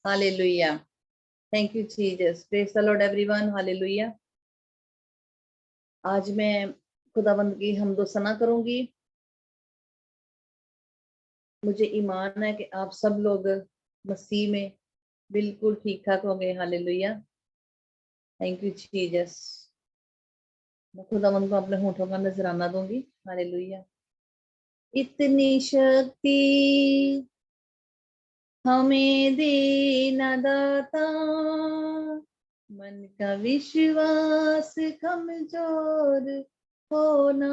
Hallelujah. Thank you Jesus. Praise the Lord everyone. Hallelujah. आज मैं खुदावंद की हम्दो सना करूंगी। मुझे ईमान है कि आप सब लोग मसीह में बिल्कुल ठीक ठाक होंगे। हालेलुया। Thank you Jesus. मैं खुदावंद को अपने होठों का नजराना दूंगी। हालेलुया। इतनी शक्ति हमें देना दाता, मन का विश्वास कमजोर होना।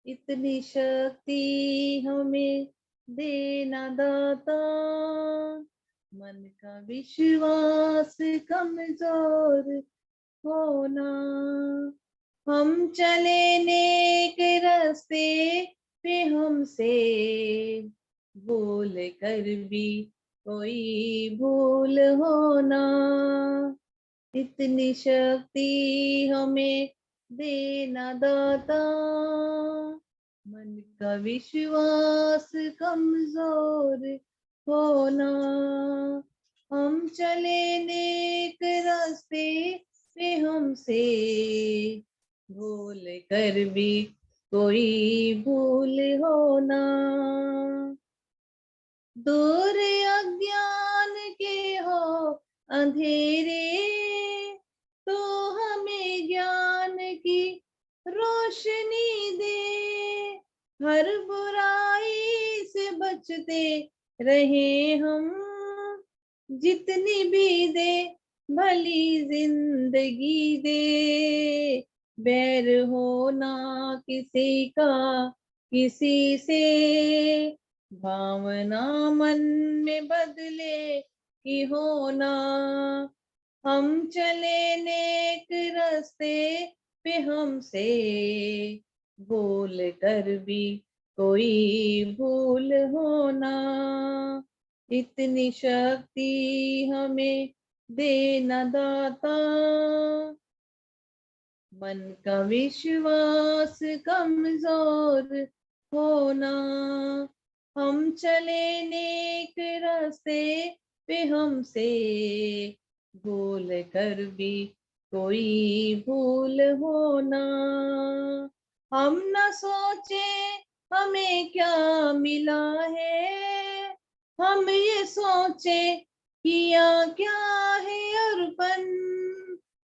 इतनी शक्ति हमें देना दाता, मन का विश्वास कमजोर होना। हम चले नेक रास्ते पे, हमसे भूल कर भी कोई भूल होना। इतनी शक्ति हमें देना दाता, मन का विश्वास कमजोर होना। हम चले नेक रास्ते पे, हमसे भूल कर भी कोई भूल होना। दूर अज्ञान के हो अंधेरे, तो हमें ज्ञान की रोशनी दे। हर बुराई से बचते रहे हम, जितनी भी दे भली जिंदगी दे। बैर होना किसी का किसी से, भावना मन में बदले की होना। हम चले नेक रास्ते पे, हमसे भूल कर भी कोई भूल होना। इतनी शक्ति हमें देना दाता, मन का विश्वास कमजोर होना। हम चले नेक रास्ते पे, हमसे भूल कर भी कोई भूल होना। हम न सोचे हमें क्या मिला है, हम ये सोचे किया क्या है अर्पण।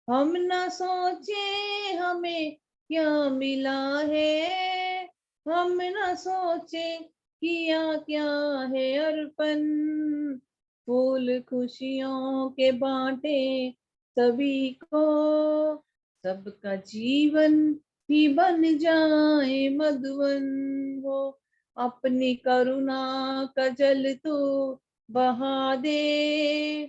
हम न सोचे हमें क्या मिला है, हम न सोचे किया क्या है अर्पण। फूल खुशियों के बांटे सभी को, सबका जीवन भी बन जाए मधुवन हो। अपनी करुणा का जल तू बहा दे,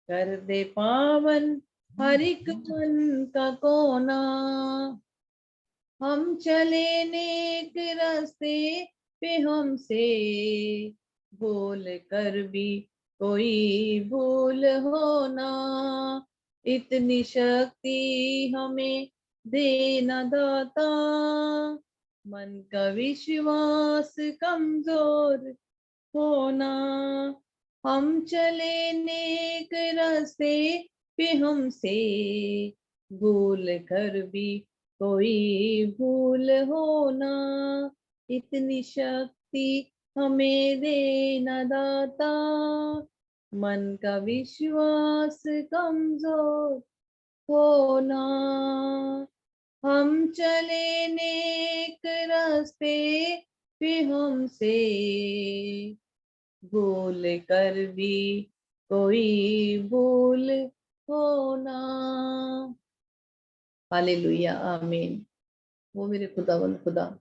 कर दे पावन हर एक मन का कोना। हम चले नेक रास्ते पे, हमसे भूल कर भी कोई भूल होना। इतनी शक्ति हमें देना दाता, मन का विश्वास कमजोर होना। हम चले नेक रास्ते पे, हमसे भूल कर भी कोई भूल होना। इतनी शक्ति हमें देना दाता, मन का विश्वास कमजोर होना। हम चले नेक रास्ते पे, हमसे भूल कर भी कोई भूल होना। हालेलुया। आमीन। वो मेरे खुदावंद खुदा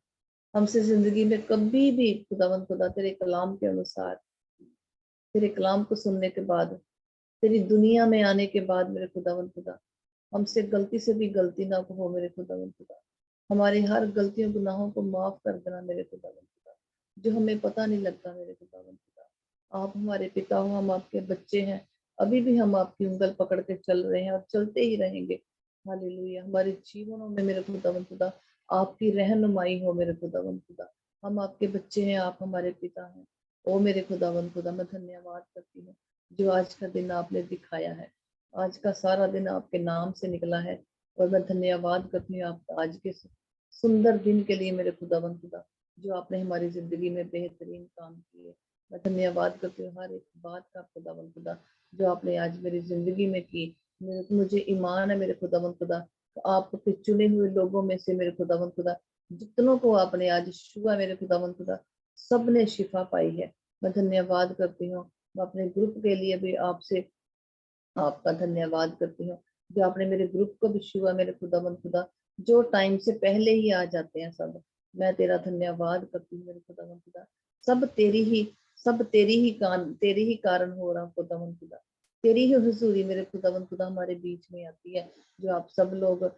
हमसे जिंदगी में कभी भी खुदावंद खुदा तेरे कलाम के अनुसार, तेरे कलाम को सुनने के बाद, तेरी दुनिया में आने के बाद मेरे खुदावंद खुदा, हमसे गलती से भी गलती ना हो मेरे खुदावंद खुदा। हमारी हर गलतियों गुनाहों को माफ कर देना मेरे खुदावंद खुदा, जो हमें पता नहीं लगता मेरे खुदावंद खुदा। आप हमारे पिता हो, हम आपके बच्चे हैं। अभी भी हम आपकी उंगल पकड़ के चल रहे हैं और चलते ही रहेंगे। हालेलुया। हमारे जीवनों में मेरे खुदावंद खुदा आपकी रहनुमाई हो मेरे खुदावंद खुदा। हम आपके बच्चे हैं, आप हमारे पिता हैं। ओ मेरे खुदावंद खुदा, मैं धन्यवाद करती हूँ। जो आज का दिन आपने दिखाया है। आज का सारा दिन आपके नाम से निकला है और मैं धन्यवाद करती हूँ आपका आज के सुंदर दिन के लिए मेरे खुदावन खुदा, जो आपने हमारी जिंदगी में बेहतरीन काम किए। मैं धन्यवाद करती हूँ हर एक बात का खुदावन खुदा, जो आपने आज मेरी जिंदगी में की। मुझे ईमान है मेरे खुदावन खुदा, आपके चुने हुए लोगों में से मेरे खुदावन खुदा, जितनों को आपने आज छुआ मेरे खुदावन खुदा, सब ने शिफा पाई है। मैं धन्यवाद करती हूँ। मैं अपने ग्रुप के लिए भी आपसे आपका धन्यवाद करती हूँ, जो आपने मेरे ग्रुप को भी छुआ मेरे खुदावन खुदा, जो टाइम से पहले ही आ जाते हैं सब। मैं तेरा धन्यवाद करती हूँ मेरे खुदावन खुदा। सब तेरी ही सब तेरी ही कारण हो रहा खुदावन खुदा। तेरी ही हुजूरी मेरे खुदावन खुदा हमारे बीच में आती है, जो आप सब लोग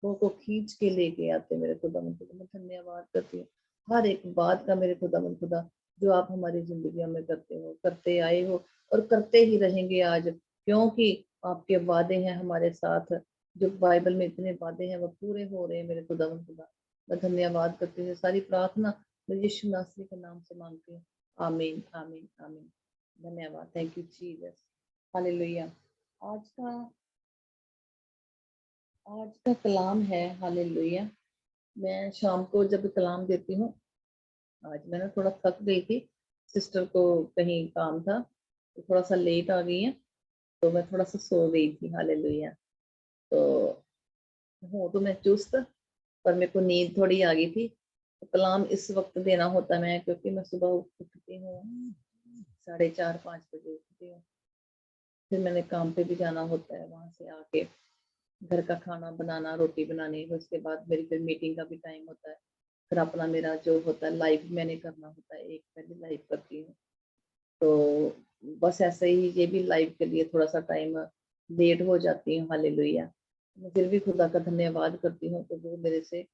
को खींच के लेके आते मेरे खुदावन खुदा। मैं धन्यवाद करती हूँ हर एक बात का मेरे खुदावन खुदा, जो आप हमारी जिंदगी में करते हो, करते आए हो और करते ही रहेंगे आज, क्योंकि आपके वादे हैं हमारे साथ। जो बाइबल में इतने वादे हैं वो पूरे हो रहे हैं मेरे खुदावन खुदा। मैं धन्यवाद करती हूँ। सारी प्रार्थना मैं यीशु नासरी के नाम से मांगती हूँ। आमीन आमीन आमीन। धन्यवाद। Thank you Jesus. हालेलुया। आज का आज का कलाम है हालेलुया। मैं शाम को जब कलाम देती हूँ, आज मैं ना थोड़ा थक गई थी, सिस्टर को कहीं काम था तो थोड़ा सा लेट आ गई है, तो मैं थोड़ा सा सो गई थी। हालेलुया। तो हूँ तो मैं चुस्त, पर मेरे को नींद थोड़ी आ गई थी। तो कलाम इस वक्त देना होता मैं, क्योंकि मैं सुबह उठती हूँ 4:30-5 बजे उठती हूँ। फिर मैंने काम पे भी जाना होता है, वहां से आके घर का खाना बनाना, रोटी बनानी, उसके बाद मेरी फिर मीटिंग का भी टाइम होता है। फिर अपना मेरा जो होता है लाइव मैंने करना होता है, एक पहले लाइव करती हूँ। तो बस ऐसे ही ये भी लाइव के लिए थोड़ा सा टाइम लेट हो जाती हूँ। हालेलुया। मैं फिर भी खुदा का धन्यवाद करती हूँ कि वो मेरे से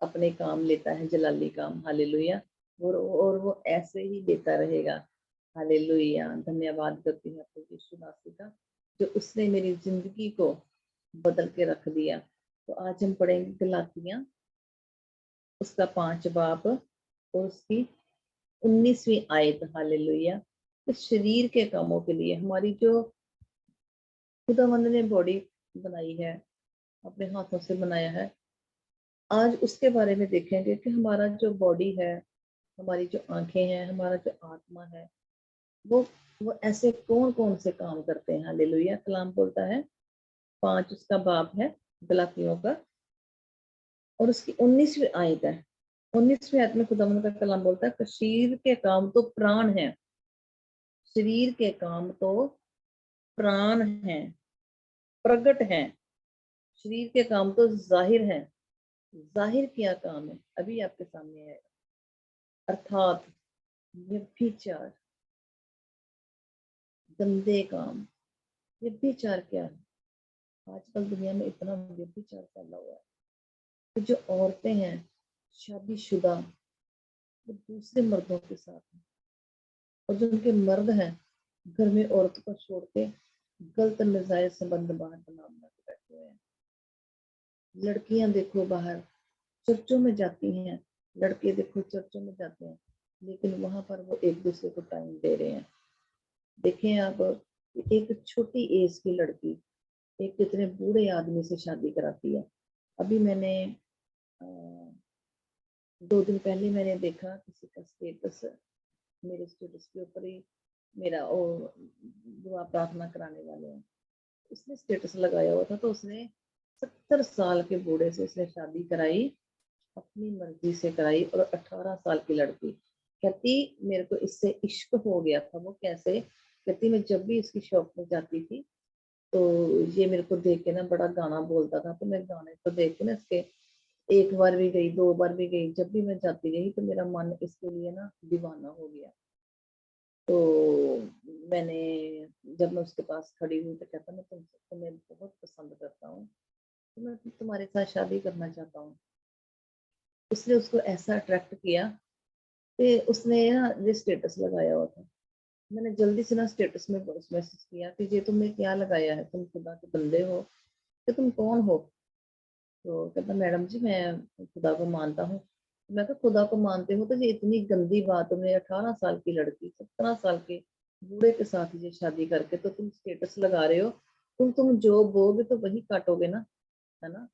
अपने काम लेता है, जलाली काम। हालेलुया। और वो ऐसे ही देता रहेगा। हालेलुया। धन्यवाद करती हूँ अपने यीशु मसीह का, जो उसने मेरी जिंदगी को बदल के रख दिया। तो आज हम पढ़ेंगे गलातियां, उसका 5 बाब और उसकी 19वीं आयत। हालेलुया। तो शरीर के कामों के लिए हमारी जो खुदावंद ने बॉडी बनाई है, अपने हाथों से बनाया है, आज उसके बारे में देखेंगे कि हमारा जो बॉडी है, हमारी जो आंखें हैं, हमारा जो आत्मा है, वो वो ऐसे कौन कौन से काम करते हैं। हालेलुया। कलाम बोलता है 5 उसका बाब है गलातियों का, और उसकी 19वीं आयत है। 19वीं आयत में खुदावंद का कलाम बोलता है कि शरीर के काम तो प्राण है, शरीर के काम तो प्राण है, प्रकट है। शरीर के काम तो जाहिर है। जाहिर क्या काम है अभी आपके सामने आएगा, अर्थात व्यभिचार, गंदे काम। व्यभिचार क्या है? आजकल दुनिया में इतना व्यभिचार फैला हुआ है कि जो औरतें हैं शादीशुदा, वो दूसरे मर्दों के साथ हैं, और जो उनके मर्द हैं घर में औरतों को छोड़ के गलत नाजायज संबंध बाहर बना बना के बैठे हुए हैं। लड़कियां देखो बाहर चर्चों में जाती हैं, लड़के देखो चर्चों में जाते हैं, लेकिन वहां पर वो एक दूसरे को टाइम दे रहे हैं। देखें आप, एक छोटी एज की लड़की एक कितने बूढ़े आदमी से शादी कराती है। अभी मैंने 2 दिन पहले मैंने देखा किसी का स्टेटस, मेरे स्टेटस के ऊपर ही मेरा वो दुआ प्रार्थना कराने वाले हैं, उसने स्टेटस लगाया हुआ था। तो उसने 70 साल के बूढ़े से उसने शादी कराई, अपनी मर्जी से कराई, और 18 साल की लड़की। कहती मेरे को इससे इश्क हो गया था। वो कैसे? कहती मैं जब भी इसकी शॉप में जाती थी, तो ये मेरे को देख के ना बड़ा गाना बोलता था, तो मैं गाने को देख के ना इसके 1 बार भी गई, 2 बार भी गई, जब भी मैं जाती रही तो मेरा मन इसके लिए ना दीवाना हो गया। तो मैंने जब मैं उसके पास खड़ी हुई तो कहता मैं तुमसे तुम्हें बहुत पसंद करता हूँ, तो मैं तुम्हारे साथ शादी करना चाहता हूँ। उसने उसको ऐसा अट्रैक्ट किया कि उसने ना ये स्टेटस लगाया हुआ था। मैंने जल्दी से ना स्टेटस में वॉइस मैसेज किया कि ये तुमने क्या लगाया है, तुम खुदा के बंदे हो कि तुम कौन हो? तो कहता मैडम जी मैं खुदा को मानता हूँ। मैं कहा खुदा को मानते हो तो ये इतनी गंदी बात, तुमने 18 साल की लड़की 17 साल के बूढ़े के साथ ये शादी करके तो तुम स्टेटस लगा रहे हो, तुम जो बोगे तो वही काटोगे ना, है ना।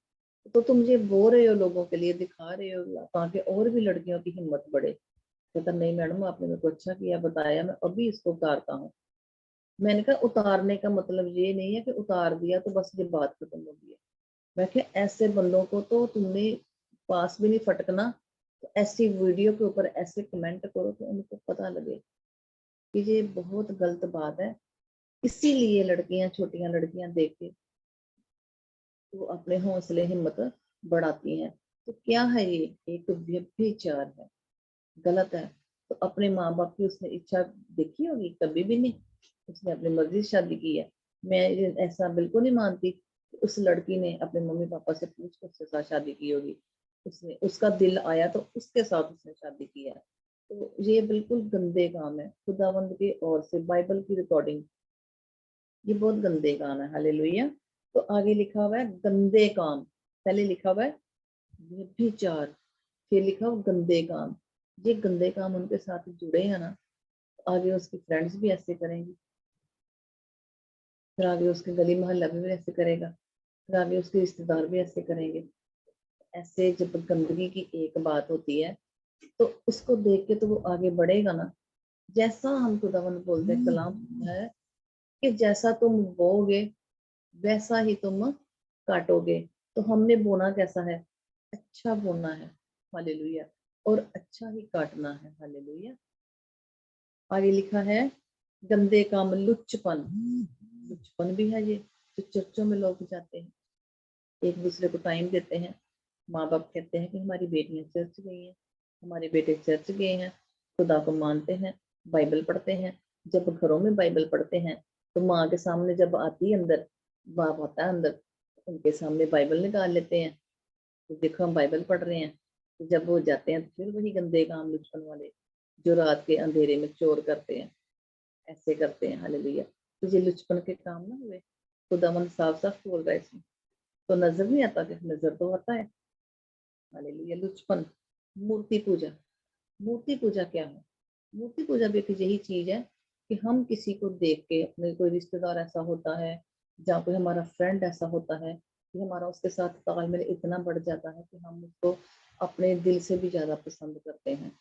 तो तुम ये बो रहे हो, लोगों के लिए दिखा रहे हो ताकि और भी लड़कियों की हिम्मत बढ़े। कहता नहीं मैडम, आपने मेरे को अच्छा किया बताया, मैं अभी इसको उतारता हूँ। मैंने कहा उतारने का मतलब ये नहीं है कि उतार दिया तो बस ये बात खत्म हो गई है। मैं कहा ऐसे बंदों को तो तुमने पास भी नहीं फटकना, तो ऐसी वीडियो के ऊपर ऐसे कमेंट करो तो उनको पता लगे कि ये बहुत गलत बात है। इसीलिए लड़कियां, छोटियां लड़कियां देख के वो अपने हौसले हिम्मत बढ़ाती हैं। तो क्या है ये? एक व्यभिचार है, गलत है। तो अपने माँ बाप की उसने इच्छा देखी होगी? कभी भी नहीं। उसने अपनी मर्जी से शादी की है। मैं ऐसा बिल्कुल नहीं मानती कि उस लड़की ने अपने मम्मी पापा से पूछ कर उसके साथ शादी की होगी। उसने, उसका दिल आया तो उसके साथ उसने शादी की है। तो ये बिल्कुल गंदे काम है खुदावंद की ओर से। बाइबल की रिकॉर्डिंग, ये बहुत गंदे काम है। हालेलुया। तो आगे लिखा हुआ है गंदे काम। पहले लिखा हुआ है व्यभिचार, फिर लिखा हुआ गंदे काम। ये गंदे काम उनके साथ जुड़े हैं ना, तो आगे उसकी फ्रेंड्स भी ऐसे करेंगी, फिर आगे उसके गली मोहल्ला भी ऐसे करेगा, फिर आगे उसके रिश्तेदार भी ऐसे करेंगे। ऐसे जब गंदगी की एक बात होती है तो उसको देख के तो वो आगे बढ़ेगा ना। जैसा हम खुदावंद बोलते हैं, कलाम है कि जैसा तुम बोओगे वैसा ही तुम काटोगे। तो हमने बोना कैसा है? अच्छा बोना है। हालेलुया। और अच्छा ही काटना है। हालेलुया। आगे लिखा है गंदे काम, लुच्चपन। लुच्चपन भी है ये। जो चर्चों में लोग जाते हैं, एक दूसरे को टाइम देते हैं। माँ बाप कहते हैं कि हमारी बेटियां चर्च गई हैं, हमारे बेटे चर्च गए हैं, खुदा को मानते हैं, बाइबल पढ़ते हैं। जब घरों में बाइबल पढ़ते हैं तो माँ के सामने जब आती है अंदर, बाप आता है अंदर, उनके सामने बाइबल निकाल लेते हैं, तो देखो हम बाइबल पढ़ रहे हैं। तो जब वो जाते हैं तो फिर वही गंदे काम, लुचपन वाले, जो रात के अंधेरे में चोर करते हैं, ऐसे करते हैं। हालेलुया। तो ये लुचपन के काम ना हुए। खुदावंद साफ साफ बोल रहा है इसमें। तो नजर नहीं आता? कि नजर तो आता है। हालेलुया। लुचपन, मूर्ति पूजा। मूर्ति पूजा क्या है? मूर्ति पूजा भी एक यही चीज है कि हम किसी को देख के, अपने कोई रिश्तेदार ऐसा होता है या कोई हमारा फ्रेंड ऐसा होता है कि हमारा उसके साथ तालमेल इतना बढ़ जाता है कि हम उसको अपने दिल से भी ज्यादा पसंद करते हैं।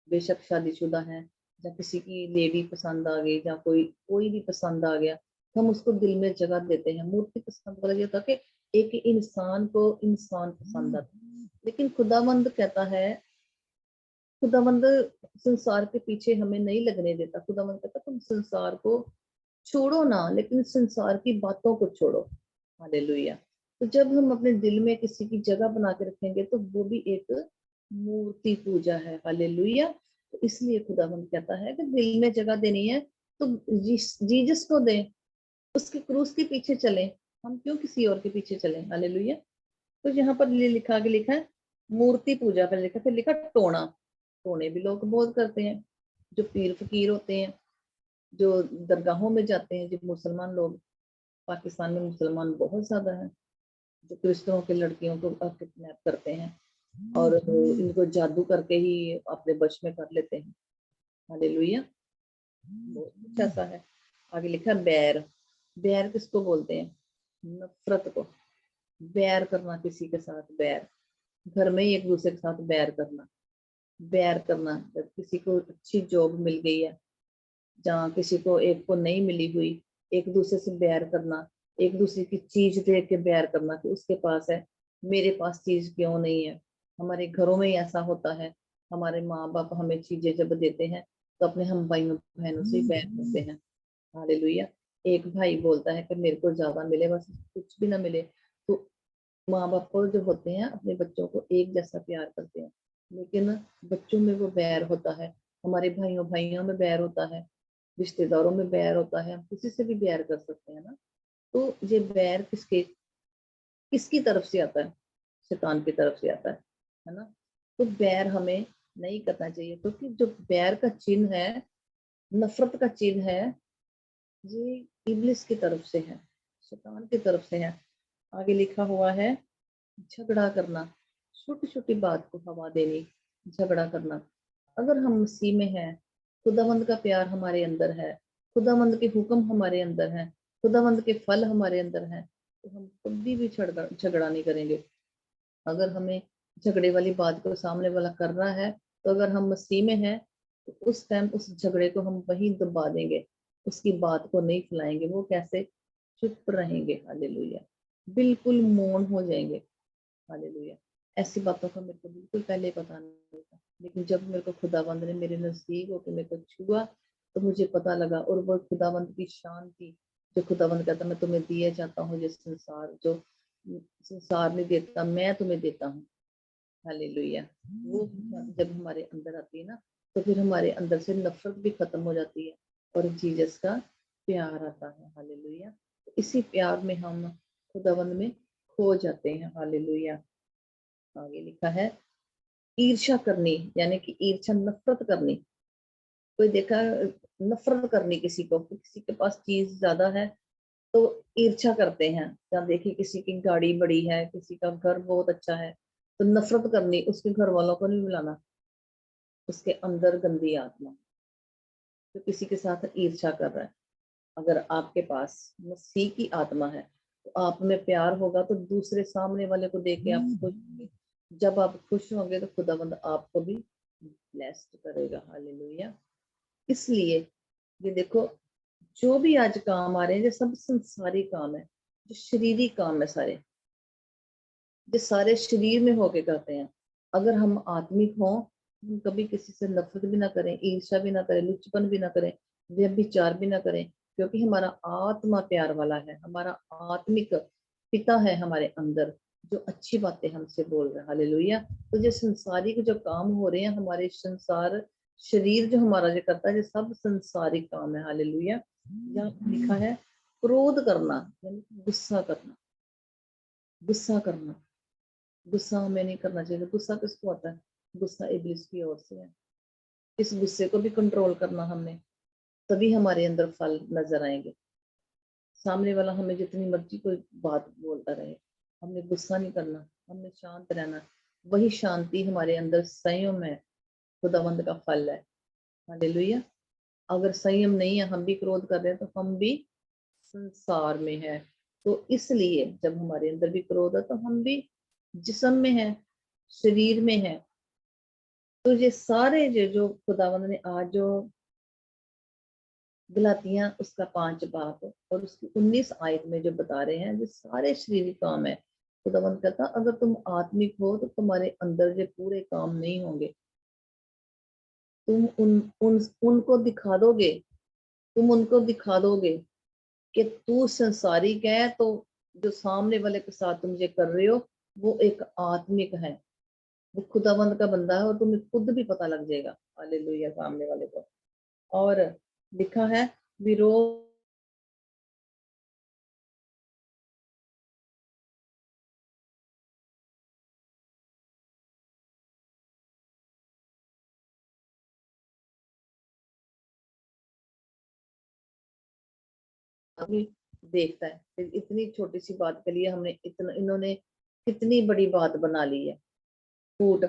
बेशक शादीशुदा है या किसी की लेडी पसंद आ गई या कोई कोई भी पसंद आ गया, तो हम उसको दिल में जगह देते हैं। मूर्ति पसंद वाला ये होता है कि एक इंसान को इंसान पसंद आता है। लेकिन खुदावंद कहता है, खुदावंद संसार के पीछे हमें नहीं लगने देता। खुदावंद कहता तुम संसार को छोड़ो ना, लेकिन संसार की बातों को छोड़ो। हालेलुया। तो जब हम अपने दिल में किसी की जगह बना के रखेंगे तो वो भी एक मूर्ति पूजा है। हालेलुया। तो इसलिए खुदावंद कहता है कि दिल में जगह देनी है तो जीसस को दें, उसके क्रूस के पीछे चलें। हम क्यों किसी और के पीछे चलें? हालेलुया। तो यहाँ पर लिखा, आगे लिखा है मूर्ति पूजा, पर लिखा, फिर लिखा टोना। टोने भी लोग बहुत करते हैं। जो पीर फकीर होते हैं, जो दरगाहों में जाते हैं, जो मुसलमान लोग, पाकिस्तान में मुसलमान बहुत ज्यादा है, जो क्रिश्चियनों के लड़कियों को किडनैप करते हैं और इनको जादू करके ही अपने वश में कर लेते हैं। हालेलुया। बहुत कुछ ऐसा है। आगे लिखा बैर। बैर किसको बोलते हैं? नफरत को। बैर करना किसी के साथ, बैर घर में ही एक दूसरे के साथ बैर करना। बैर करना जब किसी को अच्छी जॉब मिल गई है, जहाँ किसी को एक को नहीं मिली हुई, एक दूसरे से बैर करना, एक दूसरे की चीज देख के बैर करना कि उसके पास है, मेरे पास चीज क्यों नहीं है। हमारे घरों में ही ऐसा होता है। हमारे माँ बाप हमें चीजें जब देते हैं तो अपने हम भाइयों बहनों से ही बैर करते हैं। हालेलुया। एक भाई बोलता है कि मेरे को ज्यादा मिले, बस कुछ भी ना मिले। तो माँ बाप को जो होते हैं अपने बच्चों को एक जैसा प्यार करते हैं, लेकिन बच्चों में वो बैर होता है। हमारे भाइयों भाइयों में बैर होता है, रिश्तेदारों में बैर होता है, हम किसी से भी बैर कर सकते हैं ना। तो ये बैर किसके, किसकी तरफ से आता है? शैतान की तरफ से आता है ना। तो बैर हमें नहीं करना चाहिए, क्योंकि जो बैर का चिन्ह है, नफरत का चिन्ह है, ये इब्लिस की तरफ से है, शैतान की तरफ से है। आगे लिखा हुआ है झगड़ा करना, छोटी छोटी बात को हवा देनी, झगड़ा करना। अगर हम मसीह में हैं, खुदावंद का प्यार हमारे अंदर है, खुदावंद के हुक्म हमारे अंदर हैं, खुदावंद के फल हमारे अंदर हैं, तो हम कभी भी झगड़ा नहीं करेंगे। अगर हमें झगड़े वाली बात को सामने वाला कर रहा है, तो अगर हम मसीह में हैं तो उस टाइम उस झगड़े को हम वहीं दबा देंगे, उसकी बात को नहीं फैलाएंगे। वो कैसे? चुप रहेंगे। हालेलुया। बिल्कुल मौन हो जाएंगे। हालेलुया। ऐसी बातों का मेरे को बिल्कुल पहले पता नहीं था, लेकिन जब मेरे को खुदावंद ने मेरे नजदीक होकर मेरे को छुआ तो मुझे पता लगा। और वो खुदावंद की शांति, जो खुदावंद कहता मैं तुम्हें दिए जाता हूँ, जो संसार नहीं देता मैं तुम्हें देता हूँ। हालेलुया। वो जब हमारे अंदर आती है ना, तो फिर हमारे अंदर से नफरत भी खत्म हो जाती है और जीसस का प्यार आता है। हालेलुया। इसी प्यार में हम खुदावंद में खो जाते हैं। हालेलुया। आगे लिखा है ईर्ष्या करनी, यानी कि ईर्ष्या नफरत करनी। कोई देखा नफरत करनी किसी को, किसी के पास चीज ज्यादा है तो ईर्ष्या करते हैं। या देखिए किसी की गाड़ी बड़ी है, किसी का घर बहुत अच्छा है, तो नफरत करनी, उसके घर वालों को नहीं बुलाना। उसके अंदर गंदी आत्मा तो किसी के साथ ईर्ष्या कर रहा है। अगर आपके पास मसीह की आत्मा है तो आप में प्यार होगा, तो दूसरे सामने वाले को देख के आप खुश होंगे। जब आप खुश होंगे तो खुदावंद आपको भी ब्लेस्ड करेगा। हालेलुया। इसलिए ये देखो, जो भी आज काम आ रहे हैं, ये सब संसारी काम है, जो शरीरी काम है सारे, जो सारे शरीर में होके करते हैं। अगर हम आत्मिक हों, हम कभी किसी से नफरत भी ना करें, ईर्ष्या भी ना करें, लुचपन भी ना करें, व्यभिचार भी ना करें, क्योंकि हमारा आत्मा प्यार वाला है। हमारा आत्मिक पिता है हमारे अंदर, जो अच्छी बातें हमसे बोल रहे हैं। हालेलुया। तो जो संसारिक जो काम हो रहे हैं, हमारे संसार शरीर जो हमारा जो करता है, ये सब संसारिक काम है। हालेलुया। यहाँ लिखा है क्रोध करना, यानी गुस्सा करना। गुस्सा करना, गुस्सा हमें नहीं करना चाहिए। गुस्सा किसको आता है? गुस्सा इब्लिस की ओर से है। इस गुस्से को भी कंट्रोल करना हमने, तभी हमारे अंदर फल नजर आएंगे। सामने वाला हमें जितनी मर्जी कोई बात बोलता रहे, हमने गुस्सा नहीं करना, हमने शांत रहना। वही शांति हमारे अंदर संयम है, खुदावंद का फल है। हालेलुया। अगर संयम नहीं है, हम भी क्रोध कर रहे हैं, तो हम भी संसार में है। तो इसलिए जब हमारे अंदर भी क्रोध है, तो हम भी जिस्म में है, शरीर में है। तो ये सारे जो खुदावंद ने आज जो गलातियां उसका 5 बाब और उसकी 19 आयत में जो बता रहे हैं, जो सारे शरीरी काम है। खुदावंद कहता अगर तुम आत्मिक हो तो तुम्हारे अंदर जो पूरे काम नहीं होंगे। तुम उनको दिखा दोगे, तुम उनको दिखा दोगे कि तू संसारिक है, तो जो सामने वाले के साथ तुम ये कर रहे हो वो एक आत्मिक है, वो खुदावंद का बंदा है, और तुम्हें खुद भी पता लग जाएगा। हालेलुया। सामने वाले को। और लिखा है विरोध भी देखता है। फिर इतनी छोटी सी बात के लिए हमने इतना, इन्होंने कितनी बड़ी बात बना ली है। फूट,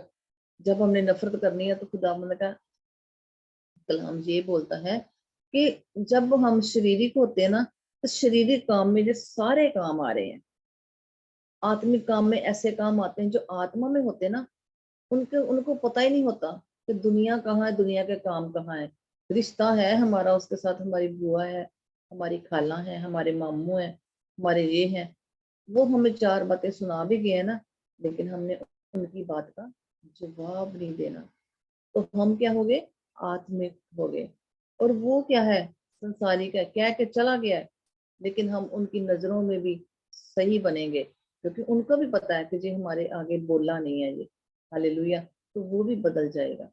जब हमने नफरत करनी है तो खुदावंद का कलाम ये बोलता है कि जब हम शारीरिक होते हैं ना, तो शारीरिक काम में जो सारे काम आ रहे हैं, आत्मिक काम में ऐसे काम आते हैं जो आत्मा में होते हैं ना, उनके उनको पता ही नहीं होता कि दुनिया कहाँ है, दुनिया के काम कहाँ है। रिश्ता है हमारा उसके साथ, हमारी बुआ है, हमारी खाला है, हमारे मामू है, हमारे ये हैं। वो हमें 4 बातें सुना भी गए ना, लेकिन हमने उनकी बात का जवाब नहीं देना, तो हम क्या हो गए? आत्मिक हो गए। और वो क्या है? संसारिक है, कह के चला गया है, लेकिन हम उनकी नजरों में भी सही बनेंगे, क्योंकि उनको भी पता है कि जी हमारे आगे बोला नहीं है ये। हालेलुया। तो वो भी बदल जाएगा,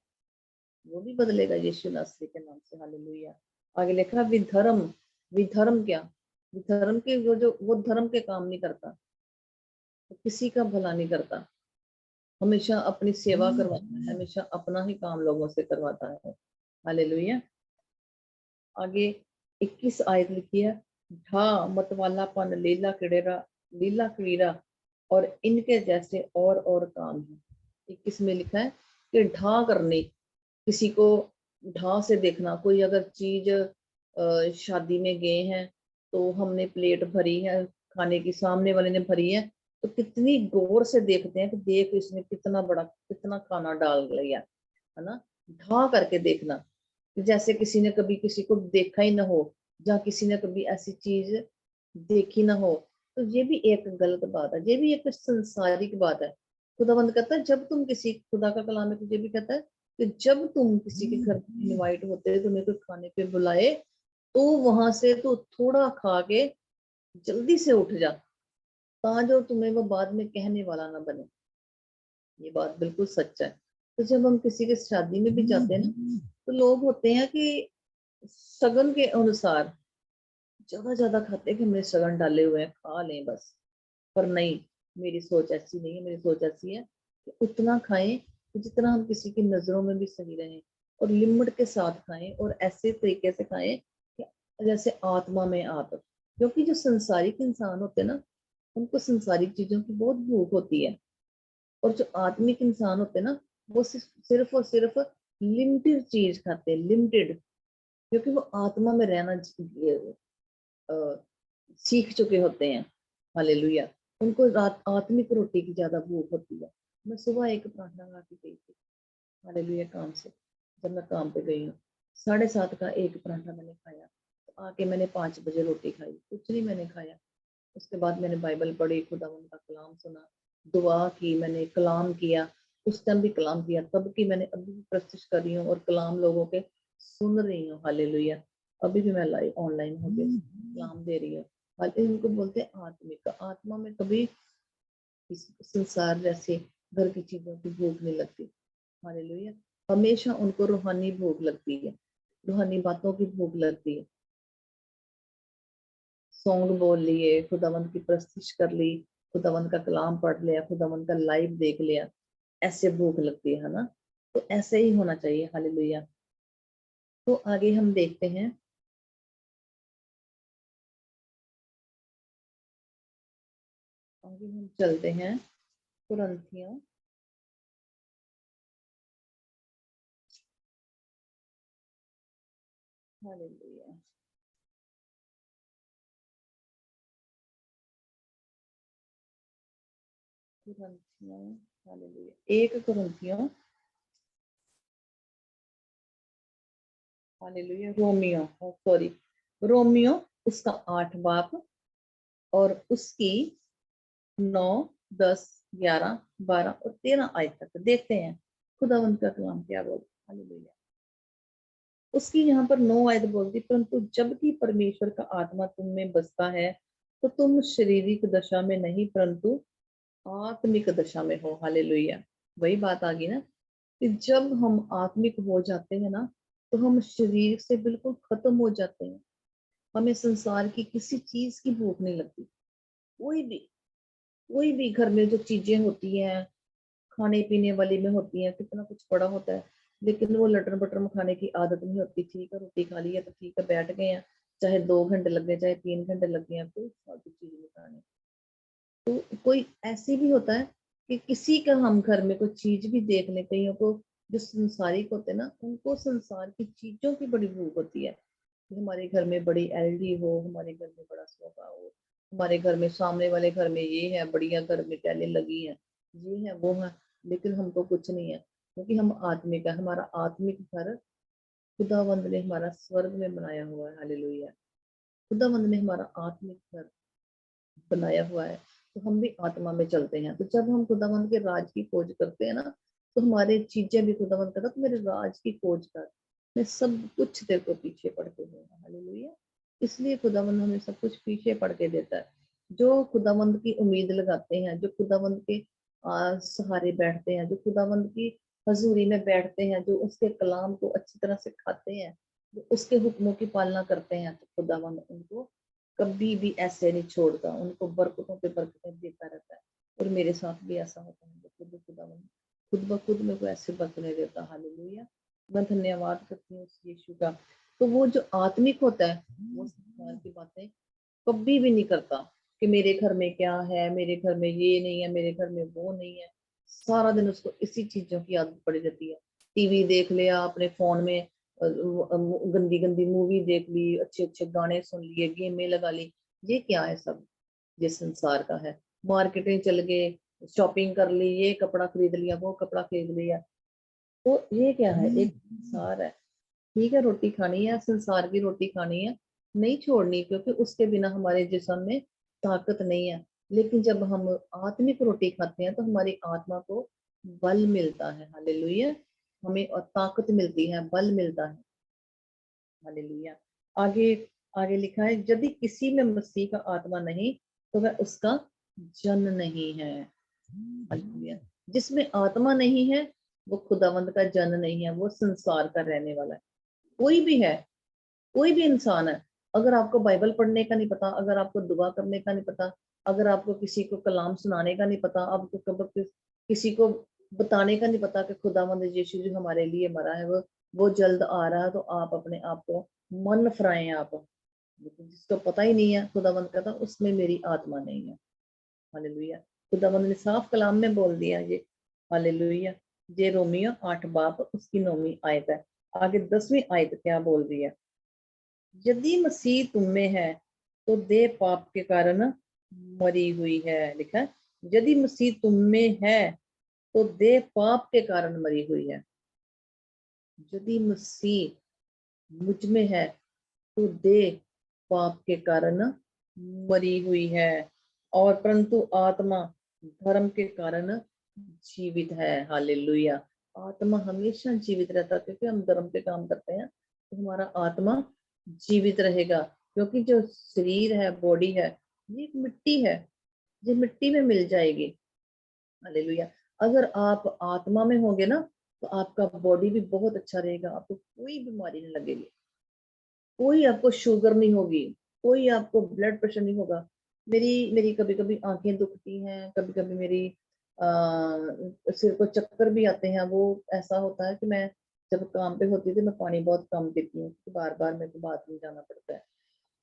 वो भी बदलेगा यीशु नासरी के नाम से। हालेलुया। आगे लिखा विधर्म। विधर्म क्या? विधर्म के वो धर्म के काम नहीं करता, वो किसी का भला नहीं करता, हमेशा अपनी सेवा करवाता है, हमेशा अपना ही काम लोगों से करवाता है। हालेलुया। आगे 21 आयत लिखी है ढा मतवालापन, लीला क्रीड़ा और इनके जैसे और काम है। 21 में लिखा है कि ढा करनी, किसी को ढा से देखना। कोई अगर चीज शादी में गए हैं तो हमने प्लेट भरी है खाने की, सामने वाले ने भरी है, तो कितनी गौर से देखते हैं कि देख इसने कितना बड़ा कितना खाना डाल लिया, है ना। ढा करके देखना, जैसे किसी ने कभी किसी को देखा ही ना हो, या किसी ने कभी ऐसी चीज देखी ना हो। तो ये भी एक गलत बात है, ये भी एक संसारिक बात है। खुदावंद कहता है जब तुम किसी, खुदा का कलाम है तुझे भी कहता है कि जब तुम किसी के घर इनवाइट होते, तुम्हें कोई खाने पे बुलाए, तो वहां से तो थोड़ा खा के जल्दी से उठ जा, ताकि जो तुम्हें वो बाद में कहने वाला ना बने। ये बात बिल्कुल सच है। तो जब हम किसी के शादी में भी जाते हैं ना, तो लोग होते हैं कि सगन के अनुसार ज्यादा खाते हैं कि हमने सगन डाले हुए हैं, खा लें बस। पर नहीं, मेरी सोच ऐसी नहीं है। मेरी सोच ऐसी है कि उतना खाएं कि जितना हम किसी की नजरों में भी सही रहें, और लिमिट के साथ खाएं, और ऐसे तरीके से खाएं कि जैसे आत्मा में आप, क्योंकि जो संसारिक इंसान होते हैं ना, उनको संसारिक चीजों की बहुत भूख होती है। और जो आत्मिक इंसान होते हैं ना, वो सिर्फ और सिर्फ लिमिटेड चीज खाते हैं, लिमिटेड, क्योंकि वो आत्मा में रहना सीख चुके होते हैं। हालेलुया। उनको रात आत्मिक रोटी की ज्यादा भूख होती है। मैं सुबह एक पराठा खा के गई थी, हालेलुया, काम से। जब मैं काम पे गई हूँ, 7:30 का एक पराठा मैंने खाया, तो आके मैंने 5 बजे रोटी खाई, कुछ नहीं मैंने खाया। उसके बाद मैंने बाइबल पढ़ी, खुदावंद का कलाम सुना, दुआ की, मैंने कलाम किया। उस टाइम भी कलाम किया, तब की मैंने अभी भी प्रस्तुत कर रही हूँ, और कलाम लोगों के सुन रही हूँ। हालेलुया। अभी भी मैं लाइव ऑनलाइन होकर कलाम दे रही हूँ। हालेलुया। उनको बोलते हैं आत्मिक, आत्मा में कभी इस संसार जैसे घर की चीजों की भूख नहीं लगती। हालेलुया। हमेशा उनको रूहानी भूख लगती है, रूहानी बातों की भूख लगती है। सॉन्ग बोल लिए, खुदावंद की प्रस्तुति कर ली, खुदावंद का कलाम पढ़ लिया, खुदावंद का लाइव देख लिया, ऐसे भूख लगती है ना। तो ऐसे ही होना चाहिए। हालेलुया। तो आगे हम देखते हैं, आगे हम चलते हैं कुरिन्थियों, हालेलुया, कुरिन्थियों, हालेलुया, 1 कुरिन्थियों, हालेलुया, रोमियो, सॉरी, रोमियो, उसका 8 बाब, और उसकी 9, 10, 11 और 13 आयत तक देखते हैं खुदावंत का कलाम क्या बोलता। हालेलुया। उसकी यहाँ पर 9 आयत बोलती, परंतु जबकि परमेश्वर का आत्मा तुम में बसता है, तो तुम शारीरिक दशा में नहीं परंतु आत्मिक दशा में हो। हालेलुया। वही बात आ गई ना, कि जब हम आत्मिक हो जाते हैं ना, तो हम शरीर से बिल्कुल खत्म हो जाते हैं। हमें संसार की किसी चीज की भूख नहीं लगती। कोई भी, कोई भी घर में जो चीजें होती हैं, खाने पीने वाली में होती हैं, कितना कुछ पड़ा होता है, लेकिन वो लटर बटर में खाने की आदत नहीं होती। ठीक है, रोटी खा ली है तो ठीक है, बैठ गए हैं, चाहे 2 घंटे लग गए, चाहे 3 घंटे लग गए हैं, कोई फालतू चीज नहीं खानी। तो कोई ऐसी भी होता है कि किसी का हम घर में कोई चीज भी देख ले, कईयों को जो संसारिक होते हैं ना, उनको संसार की चीजों की बड़ी भूख होती है, कि हमारे घर में बड़ी एलडी हो, हमारे घर में बड़ा सोफा हो, हमारे घर में, सामने वाले घर में ये है, बढ़िया घर में टाइलें लगी हैं, ये है वो है, लेकिन हमको कुछ नहीं है, क्योंकि हम आत्मिक है। हमारा आत्मिक घर खुदावंद ने हमारा स्वर्ग में बनाया हुआ है। हालेलुया। खुदावंद ने हमारा आत्मिक घर बनाया हुआ है, तो हम भी आत्मा में चलते हैं। तो जब हम खुदावंद के राज की खोज करते हैं ना, तो हमारे चीजें भी खुदावंद कहता तो मेरे राज की खोज कर, मैं सब कुछ तेरे को पीछे पड़ के दूंगा। हालेलुया। इसलिए खुदावंद हमें सब कुछ पीछे पड़ के देता है। जो खुदावंद की उम्मीद लगाते हैं, जो खुदावंद के सहारे बैठते हैं, जो खुदावंद की हजूरी में बैठते हैं, जो उसके कलाम को अच्छी तरह से खाते हैं, जो उसके हुक्मों की पालना करते हैं, तो खुदावंद उनको कभी भी ऐसे नहीं छोड़ता, उनको बरकतों पे बरकतें देता रहता है। और मेरे साथ भी ऐसा होता है, खुद खुदावंद खुद ब खुद मेरे को ऐसे बरकतें देता। हालेलुया। मैं धन्यवाद करती हूँ उस यीशु का। तो वो जो आत्मिक होता है, वो संसार की बातें कभी भी नहीं करता, कि मेरे घर में क्या है, मेरे घर में ये नहीं है, मेरे घर में वो नहीं है। सारा दिन उसको इसी चीजों की आदत पड़ी रहती है। टीवी देख लिया अपने फोन में, गंदी गंदी मूवी देख ली, अच्छे अच्छे गाने सुन लिए, गेमें लगा ली। ये क्या है सब? ये संसार का है। मार्केटिंग चल गए, शॉपिंग कर ली, ये कपड़ा खरीद लिया, वो कपड़ा खरीद लिया। तो ये क्या है? एक संसार है। ठीक है, रोटी खानी है, संसार की रोटी खानी है, नहीं छोड़नी, क्योंकि उसके बिना हमारे जिस्म में ताकत नहीं है। लेकिन जब हम आत्मिक रोटी खाते हैं तो हमारी आत्मा को बल मिलता है। हालेलुया। हमें और ताकत मिलती है, बल मिलता है। हालेलुया। आगे आगे लिखा है, यदि किसी में मसीह का आत्मा नहीं तो वह उसका जन नहीं है। हालेलुया। जिसमें आत्मा नहीं है वो खुदावंद का जन नहीं है, वो संसार का रहने वाला है। कोई भी है, कोई भी इंसान है, अगर आपको बाइबल पढ़ने का नहीं पता, अगर आपको दुआ करने का नहीं पता, अगर आपको किसी को कलाम सुनाने का नहीं पता, आपको कब किसी को बताने का नहीं पता कि खुदावंद यीशु जो हमारे लिए मरा है, वो जल्द आ रहा है, तो आप अपने आप को मन फराएं आप। लेकिन जिसको पता ही नहीं है, खुदावंद कहता उसमें मेरी आत्मा नहीं है। हालेलुया। खुदावंद ने साफ कलाम में बोल दिया ये। हालेलुया। ये रोमियो 8 बाब उसकी 9वीं आयत है। आगे 10वीं आयत क्या बोल रही है? यदि मसीह तुम में है तो देह पाप के कारण मरी हुई है। लिखा है, यदि मसीह तुम में है तो देह पाप के कारण मरी हुई है। यदि मसीह मुझ में है तो देह पाप के कारण मरी हुई है, और परंतु आत्मा धर्म के कारण जीवित है। हालेलुया। आत्मा हमेशा जीवित रहता है, क्योंकि हम धर्म के काम करते हैं तो हमारा आत्मा जीवित रहेगा। क्योंकि जो शरीर है, बॉडी है, ये एक मिट्टी है, ये मिट्टी में मिल जाएगी। हालेलुया। अगर आप आत्मा में होंगे ना तो आपका बॉडी भी बहुत अच्छा रहेगा, आपको कोई बीमारी नहीं लगेगी, कोई आपको शुगर नहीं होगी, कोई आपको ब्लड प्रेशर नहीं होगा। मेरी मेरी कभी कभी आंखें दुखती हैं, कभी कभी मेरी सिर को चक्कर भी आते हैं। वो ऐसा होता है कि मैं जब काम पे होती थी मैं पानी बहुत कम पीती हूँ, बार बार मेरे को बाथरूम जाना पड़ता है।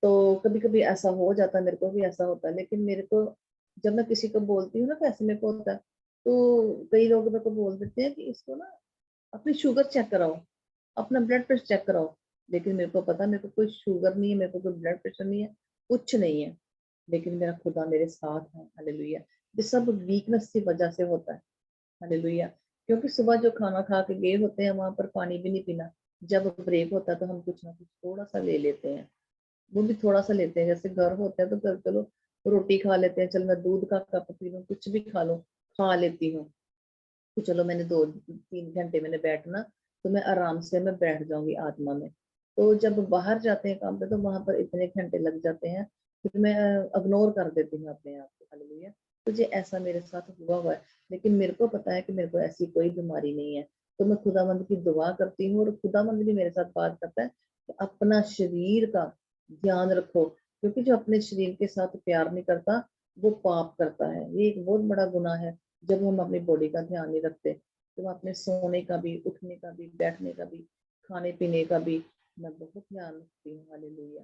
तो कभी कभी ऐसा हो जाता है, मेरे को भी ऐसा होता है। लेकिन मेरे को जब मैं किसी को बोलती हूँ ना कैसे मेरे को होता है, तो कई लोग मेरे को बोल देते हैं कि इसको ना अपनी शुगर चेक कराओ, अपना ब्लड प्रेशर चेक कराओ। लेकिन मेरे को पता है, मेरे को कोई शुगर नहीं है, मेरे को कोई ब्लड प्रेशर नहीं है, कुछ नहीं है। लेकिन मेरा खुदा मेरे साथ है। हालेलुया। ये सब वीकनेस की वजह से होता है। हालेलुया। क्योंकि सुबह जो खाना खा के गए होते हैं वहां पर पानी भी नहीं पीना। जब ब्रेक होता है तो हम कुछ ना कुछ थोड़ा सा ले लेते हैं, वो भी थोड़ा सा लेते हैं। जैसे घर होते हैं तो घर चलो रोटी खा लेते हैं, चल मैं दूध का कप पी लूँ, कुछ भी खा लूँ, खा लेती हूँ। तो चलो मैंने 2-3 घंटे मैंने बैठना, तो मैं आराम से मैं बैठ जाऊंगी आत्मा में। तो जब बाहर जाते हैं काम पे तो वहां पर इतने घंटे लग जाते हैं, फिर मैं इग्नोर कर देती हूँ अपने आप को। हालेलुया। तुझे ऐसा मेरे साथ हुआ है, लेकिन मेरे को पता है कि मेरे को ऐसी कोई बीमारी नहीं है। तो मैं खुदावंद की दुआ करती हूँ, और खुदावंद भी मेरे साथ बात करता है कि अपना शरीर का ध्यान रखो, क्योंकि जो अपने शरीर के साथ प्यार नहीं करता वो पाप करता है। ये एक बहुत बड़ा गुनाह है जब हम अपनी बॉडी का ध्यान नहीं रखते। तो मैं अपने सोने का भी, उठने का भी, बैठने का भी, खाने पीने का भी मैं बहुत ध्यान रखती हूँ। हालेलुया।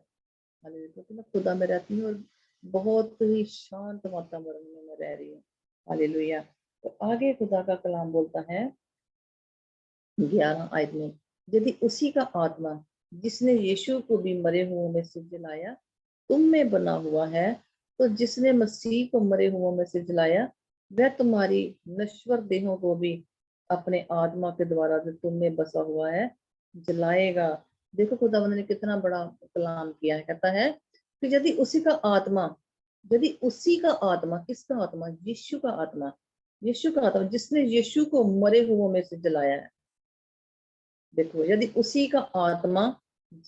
हालेलुया। क्योंकि मैं खुदा में रहती हूँ और बहुत ही शांत वातावरण में मैं रह रही हूँ। हालेलुया। तो आगे खुदा का कलाम बोलता है 11 आयत में, यदि उसी का आत्मा जिसने यीशु को भी मरे हुओं में से जलाया तुम में बना हुआ है, तो जिसने मसीह को मरे हुओं में से जलाया वह तुम्हारी नश्वर देहों को भी अपने आत्मा के द्वारा जो तुम में बसा हुआ है जलाएगा। देखो खुदावंद ने कितना बड़ा कलाम किया है। कहता है कि यदि उसी का आत्मा, यदि उसी का आत्मा, किसका आत्मा? यीशु का आत्मा, यीशु का आत्मा जिसने यीशु को मरे हुओं में से जलाया है। देखो, यदि उसी का आत्मा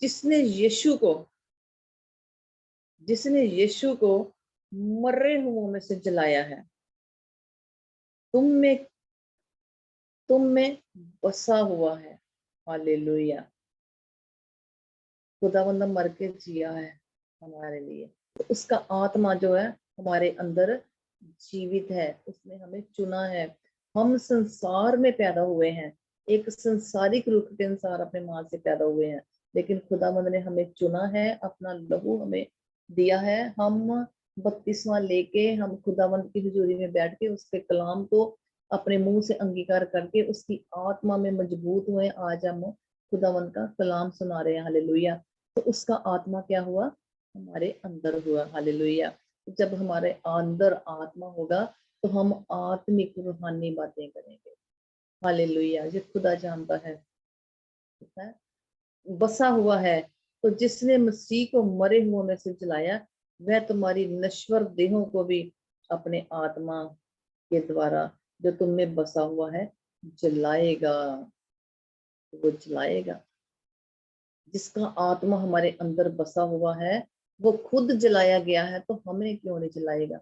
जिसने यीशु को, जिसने यीशु को मरे हुओं में से जलाया है, तुम में, तुम में बसा हुआ है। हालेलुया। खुदावंद मर के जिया है हमारे लिए, तो उसका आत्मा जो है हमारे अंदर जीवित है, उसने हमें चुना है। हम संसार में पैदा हुए हैं, एक संसारिक रूप के अनुसार अपने माँ से पैदा हुए हैं, लेकिन खुदावंद ने हमें चुना है, अपना लहू हमें दिया है। हम बपतिस्मा लेके हम खुदावंद की हुजूरी में बैठ के उसके कलाम को अपने मुंह से अंगीकार करके उसकी आत्मा में मजबूत हुए। आज हम खुदावन का कलाम सुना रहे हैं, हालेलुया, तो उसका आत्मा क्या हुआ, हमारे अंदर हुआ, हालेलुया। जब हमारे अंदर आत्मा होगा तो हम आत्मिक रूहानी बातें करेंगे, हालेलुया। ये खुदा जानता है, बसा हुआ है। तो जिसने मसीह को मरे हुओं में से जलाया, वह तुम्हारी नश्वर देहों को भी अपने आत्मा के द्वारा जो तुम में बसा हुआ है जलाएगा, वो जलाएगा। जिसका आत्मा हमारे अंदर बसा हुआ है वो खुद जलाया गया है, तो हमें क्यों नहीं जलाएगा।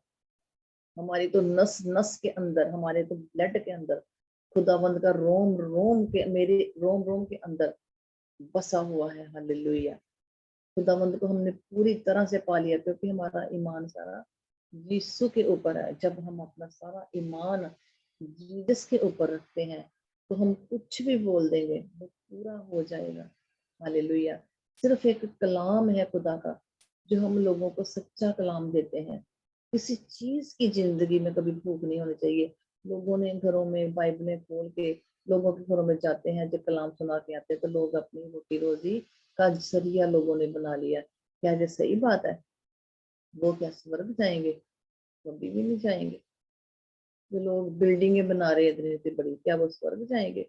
हमारी तो नस नस के अंदर, हमारे तो ब्लड के अंदर, खुदावंद का रोम रोम के, मेरे रोम रोम के अंदर बसा हुआ है, हालेलुया। खुदावंद को हमने पूरी तरह से पा लिया, क्योंकि हमारा ईमान सारा यीशु के ऊपर है। जब हम अपना सारा ईमान जीसस के ऊपर रखते हैं तो हम कुछ भी बोल देंगे वो पूरा हो जाएगा, हालेलुया। सिर्फ एक कलाम है खुदा का जो हम लोगों को सच्चा कलाम देते हैं। किसी चीज की जिंदगी में कभी भूख नहीं होनी चाहिए। लोगों ने घरों में बाइबलें खोल के लोगों के घरों में जाते हैं, जब कलाम सुना के आते हैं तो लोग अपनी रोटी रोजी का जरिया लोगों ने बना लिया। क्या ये सही बात है? वो क्या स्वर्ग जाएंगे? कभी भी नहीं जाएंगे। जो लोग बिल्डिंगें बना रहे हैं इतनी इतनी बड़ी, क्या वो स्वर्ग जाएंगे?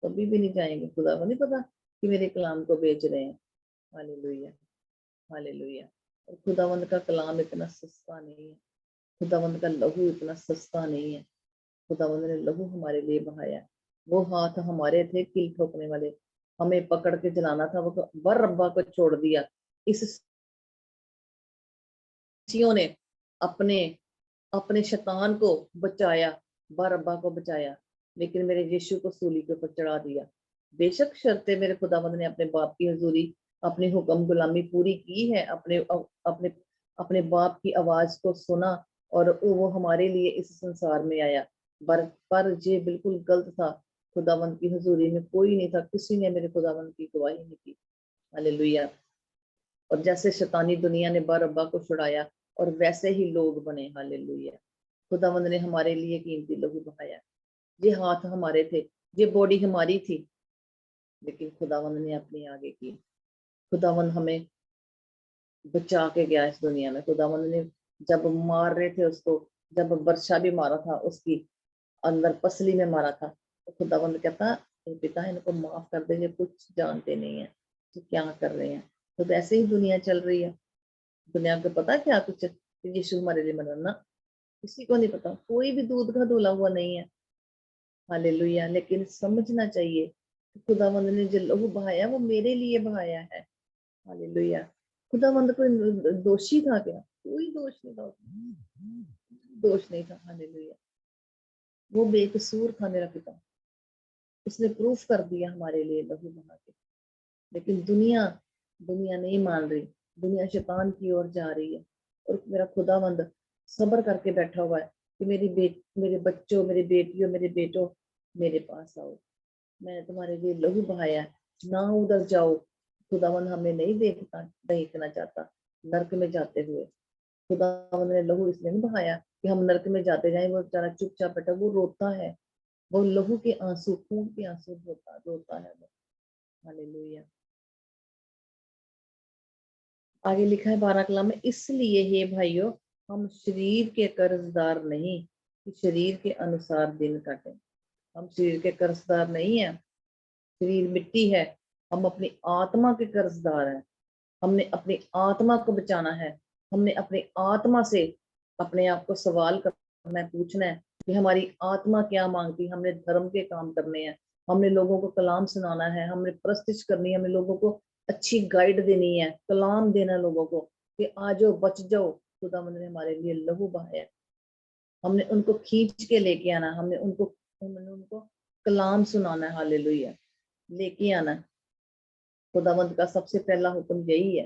कभी भी नहीं जाएंगे। खुदा को नहीं पता कि मेरे कलाम को बेच रहे हैं, हालेलुया, हालेलुया। और खुदावंद का कलाम इतना सस्ता नहीं है, खुदावंद का लहू इतना सस्ता नहीं है। खुदावंद ने लहू हमारे लिए बहाया। वो हाथ हमारे थे किल ठोकने वाले, हमें पकड़ के जलाना था, वो बर रब्बा को छोड़ दिया। इस सियों ने अपने अपने शैतान को बचाया, बर रब्बा को बचाया, लेकिन मेरे यीशु को सूली के ऊपर चढ़ा दिया। बेशक शर्ते मेरे खुदावंद ने अपने बाप की हजूरी, अपनी हुक्म गुलामी पूरी की है, अपने अपने बाप की आवाज को सुना और वो हमारे लिए इस संसार में आया। पर ये बिल्कुल गलत था। खुदावंद की हजूरी में कोई नहीं था, किसी ने मेरे खुदावंद की गवाही नहीं की, हालेलुया। और जैसे शैतानी दुनिया ने बर अब्बा को छुड़ाया और वैसे ही लोग बने, हालेलुया। खुदावंद ने हमारे लिए कीमती लहू बहाया। ये हाथ हमारे थे, ये बॉडी हमारी थी, लेकिन खुदावंद ने अपनी आगे की। खुदावंद हमें बचा के गया इस दुनिया में। खुदावंद ने जब मार रहे थे उसको, जब वर्षा भी मारा था उसकी अंदर पसली में मारा था, तो खुदावंद कहता, पिता इनको माफ कर दे, ये कुछ जानते नहीं है तो क्या कर रहे हैं। तो वैसे ही दुनिया चल रही है। दुनिया को पता क्या कुछ यीशु हमारे लिए मरना, किसी को नहीं पता। कोई भी दूध का धुला हुआ नहीं है, हालेलुया। लेकिन समझना चाहिए कि खुदावंद ने जो लहू बहाया वो मेरे लिए बहाया है, हालेलुया। खुदावंद कोई दोषी था क्या? कोई दोष नहीं था उसमें, दोष नहीं था, हालेलुया। वो बेकसूर था मेरा पिता, उसने प्रूफ कर दिया हमारे लिए लहू बहा के। लेकिन दुनिया दुनिया नहीं मान रही, दुनिया शैतान की ओर जा रही है। और मेरा खुदावंद सब्र करके बैठा हुआ है कि मेरे बच्चों, मेरे बेटियों, मेरे बेटों, मेरे पास आओ, मैंने तुम्हारे लिए लहू बहाया है, ना उधर जाओ। खुदावंद हमें नहीं देखना चाहता नरक में जाते हुए। खुदावंद ने लहू इसलिए नहीं बहाया कि हम नरक में जाते जाएं। वो बेचारा चुपचाप बैठा, वो रोता है, वो लहू के आंसू, खून के आंसू रोता रोता है वो, हालेलुया। आगे लिखा है 12 कलाम में, इसलिए हे भाइयों, हम शरीर के कर्जदार नहीं कि शरीर के अनुसार दिन काटें। हम शरीर के कर्जदार नहीं है, शरीर मिट्टी है। हम अपनी आत्मा के कर्जदार हैं। हमने अपनी आत्मा को बचाना है। हमने अपनी आत्मा से अपने आप को सवाल करना है, पूछना है कि हमारी आत्मा क्या मांगती है। हमने धर्म के काम करने हैं, हमने लोगों को कलाम सुनाना है, हमने प्रस्तिश करनी है, हमने लोगों को अच्छी गाइड देनी है, कलाम देना लोगों को कि आ जाओ, बच जाओ। खुदावंद ने हमारे लिए लहू बहाया। हमने उनको खींच के लेके आना, हमने उनको कलाम सुनाना है, हालेलुया, लेके आना है। खुदावंद का सबसे पहला हुक्म यही है,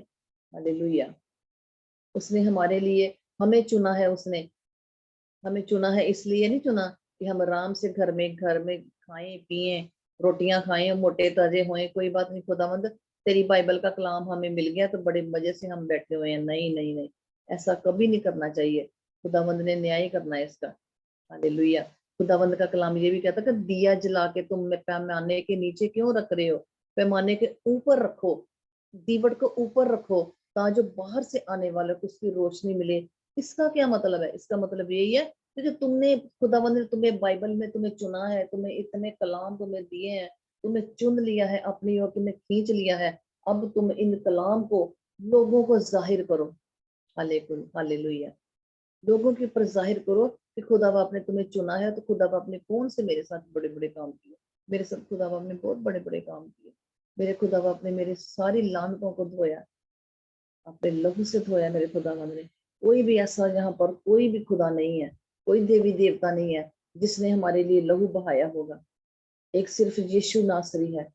हालेलुया। उसने हमारे लिए हमें चुना है, उसने हमें चुना है, इसलिए नहीं चुना कि हम आराम से घर में खाएं पिए, रोटियां खाएं, मोटे ताजे होएं, कोई बात नहीं। खुदावंद तेरी बाइबल का कलाम हमें मिल गया तो बड़े मजे से हम बैठे हुए हैं। नहीं नहीं नहीं, ऐसा कभी नहीं करना चाहिए। खुदावंद ने न्याय करना है इसका, हालेलुया। खुदावंद का कलाम ये भी कहता है कि दिया जला के तुम पैमाने के नीचे क्यों रख रहे हो? पैमाने के ऊपर रखो, दीवट को ऊपर रखो, ताकि जो बाहर से आने वाले को उसकी रोशनी मिले। इसका क्या मतलब है? इसका मतलब यही है कि जो तुमने, खुदावंद ने तुम्हें बाइबल में तुम्हें चुना है, तुम्हें इतने कलाम तुम्हें दिए हैं, तुम्हें चुन लिया है अपनी ओर, तुम्हें खींच लिया है। अब तुम इन कलाम को लोगों को जाहिर करो। हालेलुया। लोगों के ऊपर जाहिर करो कि खुदा बाप ने तुम्हें चुना है। तो खुदा बाप ने कौन से मेरे साथ बड़े बड़े काम किए, मेरे साथ खुदा बाप ने बहुत बड़े बड़े काम किए। मेरे खुदा बाप ने मेरे सारी लानतों को धोया, अपने लहू से धोया मेरे खुदावंद ने। कोई भी ऐसा यहाँ पर कोई भी खुदा नहीं है, कोई देवी देवता नहीं है जिसने हमारे लिए लहू बहाया होगा। एक सिर्फ यीशु नासरी है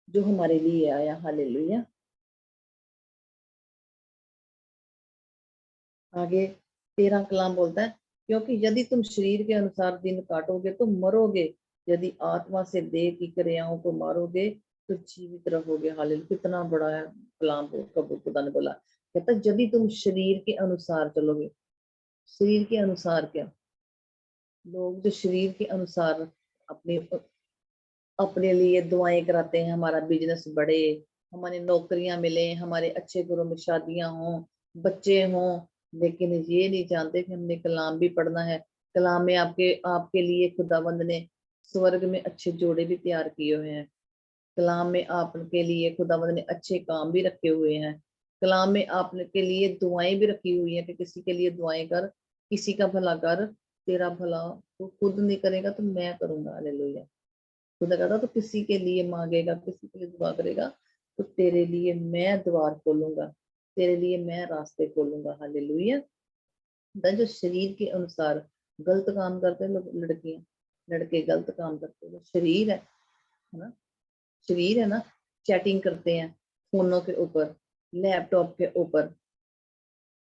जो हमारे लिए आया। हालेलुया। आगे 13 कलाम बोलता है, क्योंकि यदि तुम शरीर के अनुसार दिन काटोगे तो मरोगे, यदि आत्मा से देह की क्रियाओं को मारोगे तो जीवित रहोगे। हालेलुया। कितना बड़ा है कलाम कबूल खुदा ने बोला। कहता है यदि तुम शरीर के अनुसार चलोगे। शरीर के अनुसार क्या? लोग जो शरीर के अनुसार अपने अपने लिए दुआएं कराते हैं, हमारा बिजनेस बढ़े, हमारे नौकरियां मिले, हमारे अच्छे घरों में शादियां हों, बच्चे हों, लेकिन ये नहीं जानते कि हमने कलाम भी पढ़ना है। कलाम में आपके आपके लिए खुदावंद ने स्वर्ग में अच्छे जोड़े भी तैयार किए हुए हैं। कलाम में आपके लिए खुदावंद ने अच्छे काम भी रखे हुए हैं। कलाम में आपके लिए दुआएं भी रखी हुई हैं कि किसी के लिए दुआएं कर, किसी का भला कर, तेरा भला तो खुद नहीं करेगा तो मैं करूंगा। हालेलुया। खुदा कहता तो किसी के लिए मांगेगा, किसी के लिए दुआ करेगा, तो तेरे लिए मैं द्वार खोलूंगा, तेरे लिए मैं रास्ते खोलूंगा। हालेलुया। जो शरीर के अनुसार गलत काम करते हैं लोग, लड़कियां लड़के गलत काम करते हैं, शरीर है ना, शरीर है ना, चैटिंग करते हैं फोनों के ऊपर, लैपटॉप के ऊपर,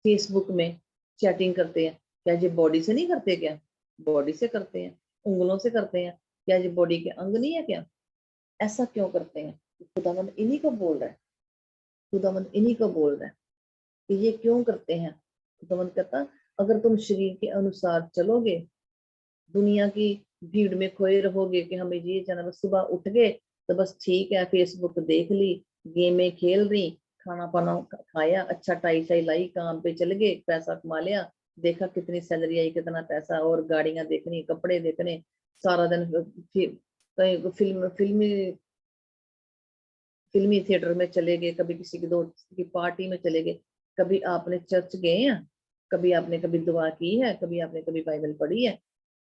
फेसबुक में चैटिंग करते हैं। क्या ये बॉडी से नहीं करते क्या? बॉडी से करते हैं, उंगलों से करते हैं। क्या ये बॉडी के अंग नहीं है क्या? ऐसा क्यों करते हैं? खुदावंद इन्हीं को बोल रहा है, खुदावंद इन्हीं को बोल रहा है कि ये क्यों करते हैं। खुदावंद कहता, अगर तुम शरीर के अनुसार चलोगे, दुनिया की भीड़ में खोए रहोगे कि हमें ये जाना, बस सुबह उठ गए तो बस ठीक है, फेसबुक देख ली, गेमें खेल रही, खाना पाना खाया, अच्छा टाई शाई लाई, काम पे चले गए, पैसा कमा लिया, देखा कितनी सैलरी आई, कितना पैसा, और गाड़ियां देखनी, कपड़े देखने, सारा दिन कहीं फिल्मी फिल्मी थिएटर में चले गए, कभी किसी की दोस्त की पार्टी में चले गए। कभी आपने चर्च गए हैं? कभी आपने कभी दुआ की है? कभी आपने कभी बाइबल पढ़ी है?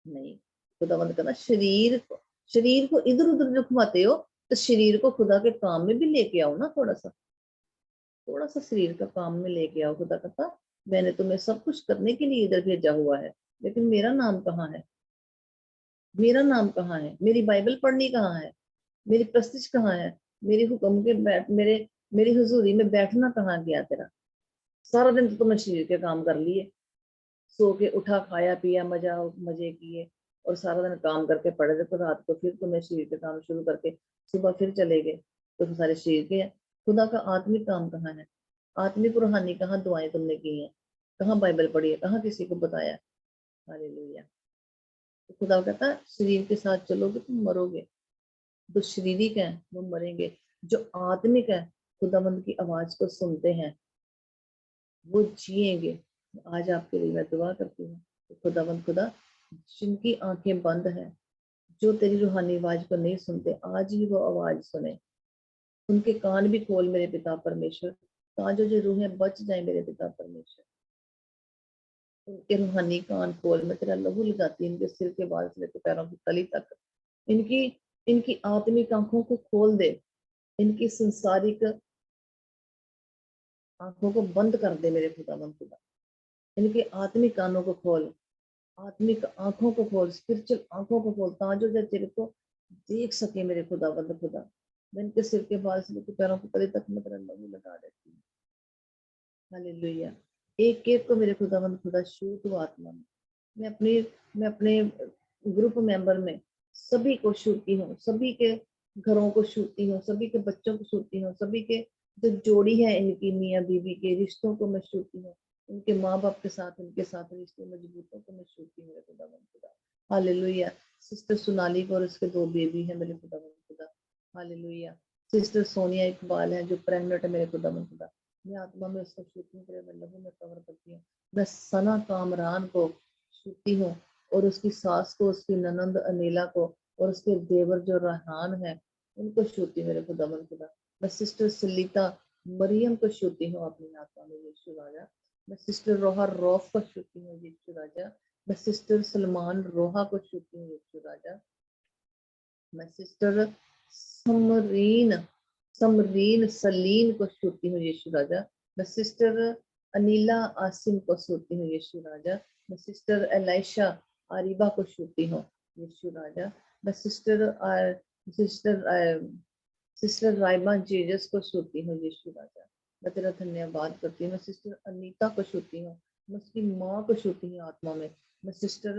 नहीं। खुदावंद कहना, शरीर को इधर उधर जो घुमाते हो, तो शरीर को खुदा के काम में भी लेके आओ ना। थोड़ा सा शरीर का काम में लेके आओ। खुदा कहता, मैंने तुम्हें सब कुछ करने के लिए इधर भेजा हुआ है, लेकिन मेरा नाम कहाँ है? मेरा नाम कहाँ है? मेरी बाइबल पढ़नी कहाँ है? मेरी प्रस्तिश कहाँ है? मेरे हुक्म के बैठ मेरे मेरी हुजूरी में बैठना कहाँ गया तेरा? सारा दिन तो तुमने शरीर के काम कर लिए, सो के उठा, खाया पिया, मजे किए, और सारा दिन काम करके पड़े रहे, तो रात को फिर तुम्हें शरीर के काम शुरू करके सुबह फिर चले गए, तो सारे शरीर के हैं। खुदा का आत्मिक काम कहाँ है? आत्मिक रूहानी कहाँ दुआएं तुमने की हैं? कहाँ बाइबल पढ़ी है? कहाँ किसी को बताया? हालेलुया। तो खुदा कहता है शरीर के साथ चलोगे तुम मरोगे। जो शारीरिक है वो मरेंगे, जो आत्मिक है, खुदावंद की आवाज को सुनते हैं, वो जिएंगे। आज आपके लिए मैं दुआ करती हूँ कि खुदावंद खुदा, जिनकी आंखें बंद हैं, जो तेरी रूहानी आवाज को नहीं सुनते, आज ही वो आवाज सुने। उनके कान भी खोल मेरे पिता परमेश्वर, ताकि जो रूहें बच जाए मेरे पिता परमेश्वर। उनके रूहानी कान खोल, मैं तेरा लहू लगाती इनके सिर के बाल से लेकर पैरों की तली तक। इनकी इनकी आत्मिक आंखों को खोल दे, इनकी संसारिक आंखों को बंद कर दे मेरे खुदावंद खुदा। इनके आत्मिक कानों को खोल, आत्मिक आंखों को खोल, स्पिरिचुअल आंखों को खोल, ताकि जो तेरे को देख सके मेरे खुदावंद खुदा। मैं इनके सिर के बाल से लेकर पैरों की तले तक मैं तेरा लहू लगा देती हूँ। हालेलुया। एक एक को मेरे खुदावंद खुदा छू तू आत्मा में। मैं अपने मैं अपने ग्रुप मेंबर में सभी को छूती हूँ, सभी के घरों को छूती हूँ, सभी के बच्चों को छूती हूँ, सभी के जो जोड़ी है इनकी मियाँ बीवी के रिश्तों को मैं छूती हूँ, उनके माँ बाप के साथ, उनके साथ रिश्ते मजबूतों को मैं छूती हूँ मेरे खुदावंद खुदा। हालेलुया। सिस्टर सोनाली को और उसके 2 बेबी है मेरे खुदावंद खुदा। हालेलुया। सिस्टर सोनिया इकबाल है जो प्रेग्नेंट है, मेरे खुदावन खुदा मैं आत्मा में उसको छूती हूँ, तेरे मैं लहू में कवर करती हूँ। मैं सना कामरान को छूती हूँ और उसकी सास को, उसकी ननंद अनीला को और उसके देवर जो रहान है उनको छूती हूँ मेरे खुदावन खुदा। मैं सिस्टर सलीता मरियम को छूती हूँ अपनी आत्मा में यीशु राजा। मैं सिस्टर रोहा रौफ को छूती हूँ यीशु राजा। मैं सिस्टर सलमान रोहा को छूती हूँ यीशु राजा। मैं सिस्टर समरीन समरीन सलीन को छूती हूँ यीशु राजा। मैं सिस्टर अनीला आसिम को छूती हूँ यीशु राजा। मैं सिस्टर एलाइशा आरिबा को छूती हूँ यीशु राजा। मैं सिस्टर सिस्टर राइमा जीजस को छूती हूँ यीशु राजा। मैं तेरा धन्यवाद करती हूँ। मैं सिस्टर अनीता को छूती हूँ, मैं उसकी माँ को छूती हूँ आत्मा में। मैं सिस्टर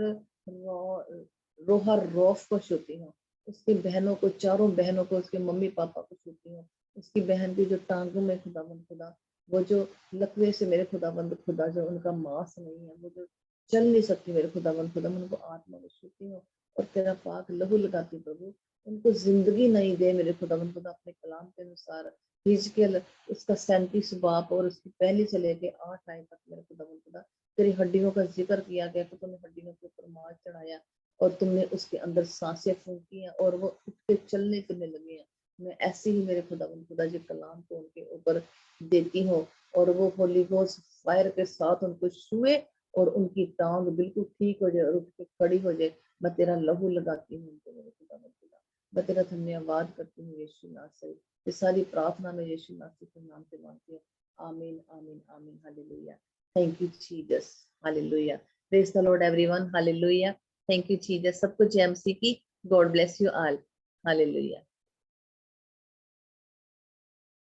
रोहा रौफ को छूती हूँ, उसकी बहनों को, चारों बहनों को, उसके मम्मी पापा को छूती हूँ। उसकी बहन की जो टांगों में खुदावंद खुदा वो जो लकवे से मेरे खुदावंद खुदा जो उनका मांस नहीं है, वो जो चल नहीं सकती मेरे खुदावंद खुदा, मैं उनको आत्मा में छूती हूँ और तेरा पाक लहू लगाती प्रभु। उनको जिंदगी नहीं दे मेरे खुदावंद खुदा, अपने कलाम के अनुसार हिजकिय्याह उसका 37 बाप और उसकी पहली से लेके 8 आयत तक मेरे खुदावंद खुदा तेरी हड्डियों का जिक्र किया गया कि तूने हड्डियों के ऊपर मार चढ़ाया और तुमने उसके अंदर सांसें फूंकी हैं और वो उठ के चलने फिरने लगे हैं। मैं ऐसे ही मेरे खुदावंद खुदा जी कलाम को उनके ऊपर देती हूँ और वो होली घोस्ट फायर के साथ उनको छुए और उनकी टांग बिल्कुल ठीक हो जाए और उठ के खड़ी हो जाए। मैं तेरा लहू लगाती हूँ उनको मेरे खुदावंद खुदा। मैं तेरा धन्यवाद करती हूँ यीशु नासरी। ये सारी प्रार्थना में यीशु नासरी के नाम से मांगती हूँ। आमीन आमीन आमीन। Hallelujah. Thank you Jesus. Hallelujah. Praise the Lord everyone. Hallelujah. Thank you Jesus. सबको जेएमसी की God bless you all. Hallelujah.